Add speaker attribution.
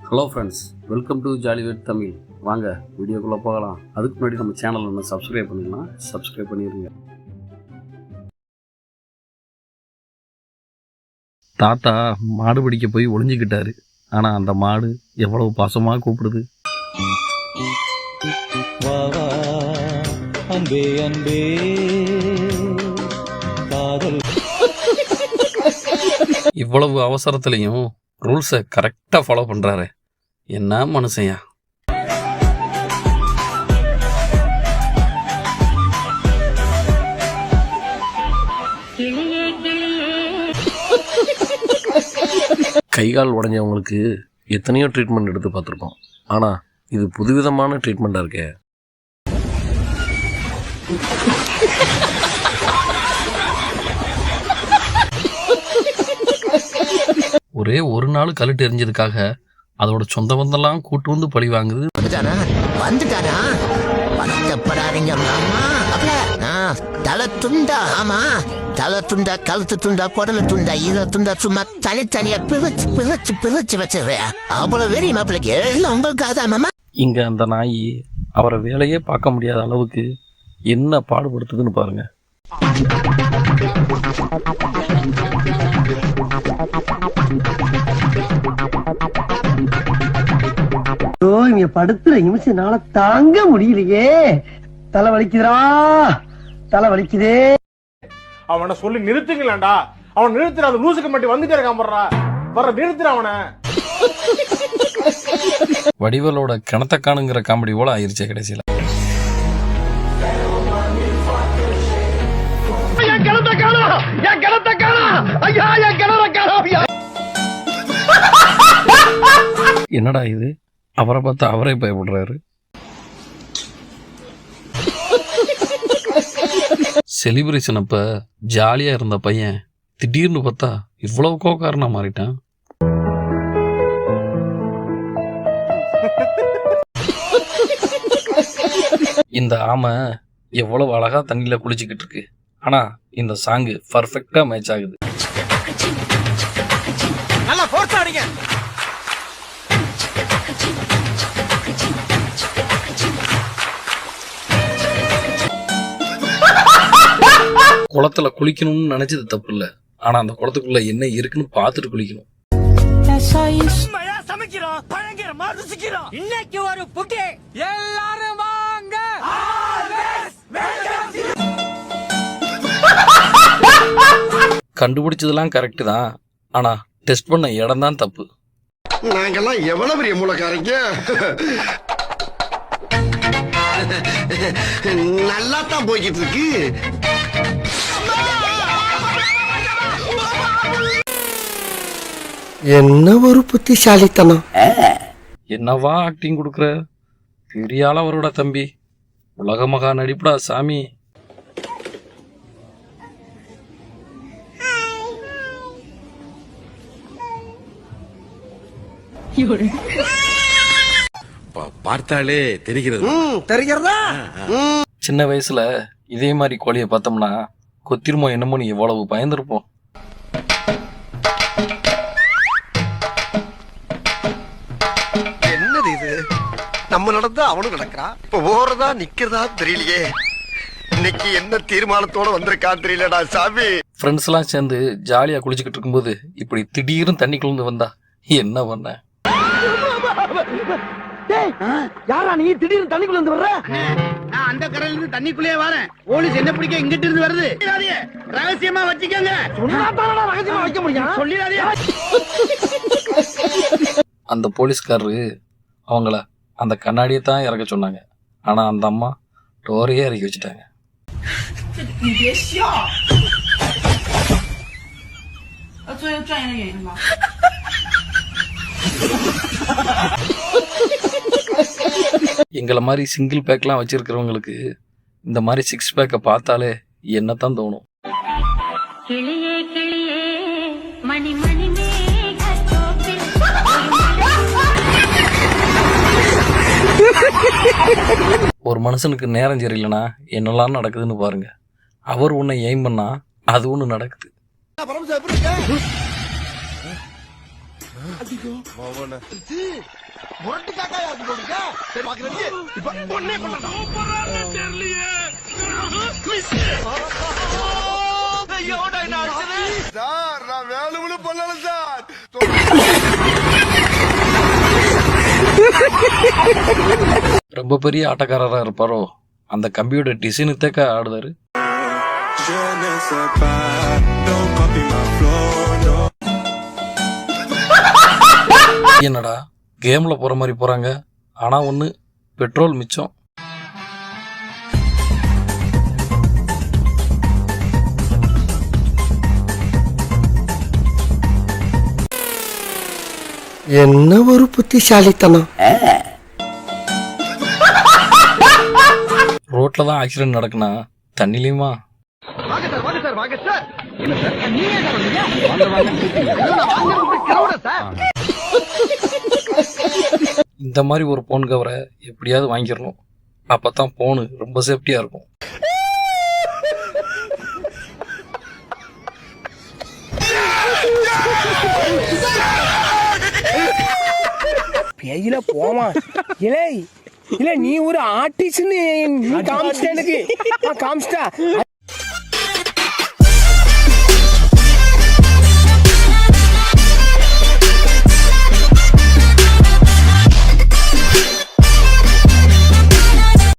Speaker 1: Hello friends, welcome to ஜாலிவேட் தமிழ். வாங்க வீடியோக்குள்ளே போகலாம். அதுக்கு முன்னாடி நம்ம சேனல் ஒன்று சப்ஸ்கிரைப் பண்ணிங்கன்னா சப்ஸ்கிரைப் பண்ணிடுங்க. தாத்தா மாடு பிடிக்க போய் ஒளிஞ்சிக்கிட்டாரு. ஆனால் அந்த மாடு எவ்வளவு பாசமாக கூப்பிடுது. அன்பே அன்பே காதல். இவ்வளவு அவசரத்துலையும் ரூல்ஸை கரெக்டாக ஃபாலோ பண்ணுறாரு. என்ன மனுஷன்யா. கைகால் உடஞ்சவங்களுக்கு எத்தனையோ ட்ரீட்மெண்ட் எடுத்து பார்த்துருக்கோம். ஆனால் இது புதுவிதமான ட்ரீட்மெண்ட்டாக இருக்கே. ஒரே ஒரு நாள் கழுட்டு எரிஞ்சதுக்காக அதோட சொந்த பந்தெல்லாம் கூட்டு வந்து பழி வாங்குது.
Speaker 2: தலை துண்டா, ஆமா தலை துண்டா, கழுத்து துண்டா, குடல துண்டா, இத துண்டா, சும்மா தனித்தனியா பிரிச்சு பிரிச்சு பிரிச்சு வச்சிருவேன். அவ்வளவு வெறி மாப்பிள்ளைக்கு எல்லாம் உங்களுக்கு மாமா.
Speaker 1: இங்க அந்த நாய் அவரை வேலையே பார்க்க முடியாத அளவுக்கு என்ன பாடுபடுத்துதுன்னு பாருங்க.
Speaker 3: இங்க படுத்துற நிமிஷம்னால தாங்க முடியலையே. தலை வலிக்குதுடா, தலை வலிக்குதே.
Speaker 4: அவனை சொல்லி நிறுத்துங்களேன்டா. அவன் நிறுத்துற, அந்த லூசுக்கு மட்டும் வந்துட்டே இருக்கான். வர நிறுத்துற அவனை.
Speaker 1: வடிவலோட கிணத்த காணுங்கிற காமெடி போல ஆயிருச்சே கடைசியில. என்னடா இது, அவரை பார்த்து அவரே பயப்படுறாரு. செலிப்ரேஷன் அப்ப ஜாலியா இருந்த பையன் திடீர்னு பார்த்தா இவ்வளவு கோக்காரனா மாறிட்டான். இந்த ஆமை எவ்வளவு அழகா தண்ணியில குளிச்சுக்கிட்டு இருக்கு. ஆனா இந்த சாங்கு பர்ஃபெக்டா மேட்ச் ஆகுது.
Speaker 4: நல்லா ஃபோர்ஸ் ஆடுங்க.
Speaker 1: குளத்துல குளிக்கணும்னு நினைச்சது தப்பு இல்ல. ஆனா அந்த குளத்துக்குள்ள என்ன இருக்குன்னு பார்த்துட்டு குளிக்கணும்.
Speaker 5: இன்னைக்கு ஒரு புட்டி எல்லாரும் வாங்க.
Speaker 1: கண்டுபிடிச்சதெல்லாம் கரெக்ட் தான். ஆனா டெஸ்ட் பண்ண இடம் தான் தப்பு.
Speaker 6: நாங்கெல்லாம் எவ்வளவு பெரிய மூலக்காரங்க. நல்லா தான் போய்கிட்டு இருக்கு.
Speaker 3: என்ன ஒரு புத்திசாலித்தனம்.
Speaker 1: என்னவா ஆக்டிங் கொடுக்குற. பெரிய ஆள் அவரோட தம்பி. உலக மகா நடிப்புடா சாமி.
Speaker 6: பார்த்தாலே தெரிகிறது.
Speaker 3: தெரிகிறதா?
Speaker 1: சின்ன வயசுல இதே மாதிரி கோழியை பார்த்தோம்னா கொத்திருமோ என்னமோன்னு எவ்வளவு பயந்துருப்போம்.
Speaker 6: என்னது இது? நம்ம நடந்தா அவனும் நடக்கிறா. இப்ப ஓரதா நிக்கிறதா தெரியலையே. இன்னைக்கு என்ன தீர்மானத்தோட வந்திருக்கான்னு தெரியலடா சாமி.
Speaker 1: ஃப்ரெண்ட்ஸ் எல்லாம் சேர்ந்து ஜாலியா குளிச்சுக்கிட்டு இருக்கும்போது இப்படி திடீர்னு தண்ணிக்குள்ள வந்தா என்ன பண்ண?
Speaker 3: யாரா நீ திடீர்னு தண்ணிக்குள்ள இருந்து வர்ற?
Speaker 7: நான் அந்த கரையில இருந்து தண்ணிக்குள்ளே வரேன். போலீஸ் என்ன பிடிக்க இங்கிட்டு இருந்து வருது. ரகசியமா வச்சுக்கங்க.
Speaker 3: சொன்னாதானடா ரகசியமா வைக்க முடியும்.
Speaker 7: சொல்லிடாதீங்க.
Speaker 1: அந்த போலீஸ்காரரு அவங்கள அந்த கண்ணாடியை தான் இறக்க சொன்னாங்க. ஆனா அந்த அம்மா டோரையே இறக்கி வச்சுட்டாங்க. எங்களை மாதிரி சிங்கிள் பேக்லாம் வச்சிருக்கிறவங்களுக்கு இந்த மாதிரி 6 பேக்கை பார்த்தாலே என்னத்தான் தோணும்.
Speaker 8: கிளியே கிளியே மணி மணி மேகத்தோப்பில்
Speaker 1: ஒரு மனுஷனுக்கு நேரம் சரியில்லைனா என்னெல்லாம் நடக்குதுன்னு பாருங்க. அவர் ஒன்று எய்ம் பண்ணா அது ஒன்று நடக்குது.
Speaker 3: முரட்டு காக்காயா இருக்கு போடுங்க. சரி பாக்குறேன். இப்ப ஒண்ணே
Speaker 6: சார் நான் வேலுமனு பண்ணல சார்.
Speaker 1: ரொம்ப பெரிய ஆட்டக்காரரா இருப்பாரோ, அந்த கம்பியோட டிசைனுக்கு தேக்க ஆடுதாரு. என்னடா கேம்ல போற மாதிரி போறாங்க, ஆனா ஒண்ணு பெட்ரோல் மிச்சம்.
Speaker 3: என்ன ஒரு புத்திசாலித்தனம்.
Speaker 1: ரோட்ல தான் ஆக்சிடென்ட் நடக்குனா தண்ணிலையுமா?
Speaker 3: வாங்க சார், வாங்க சார், வாங்க சார். என்ன சார் நீங்க என்ன பண்ணீங்க? வாங்க வாங்க கிரௌட சார்.
Speaker 1: இந்த மாதிரி ஒரு போன் கவரை எப்படியாவது வாங்கிடணும். அப்பதான் போனு ரொம்ப சேஃப்டியா இருக்கும்.
Speaker 5: பேயில போமா இலே இல்ல நீ ஒரு ஆர்டிஸ்ட்னு காமிச்சிட்ட எனக்கு காமிச்சிட்டா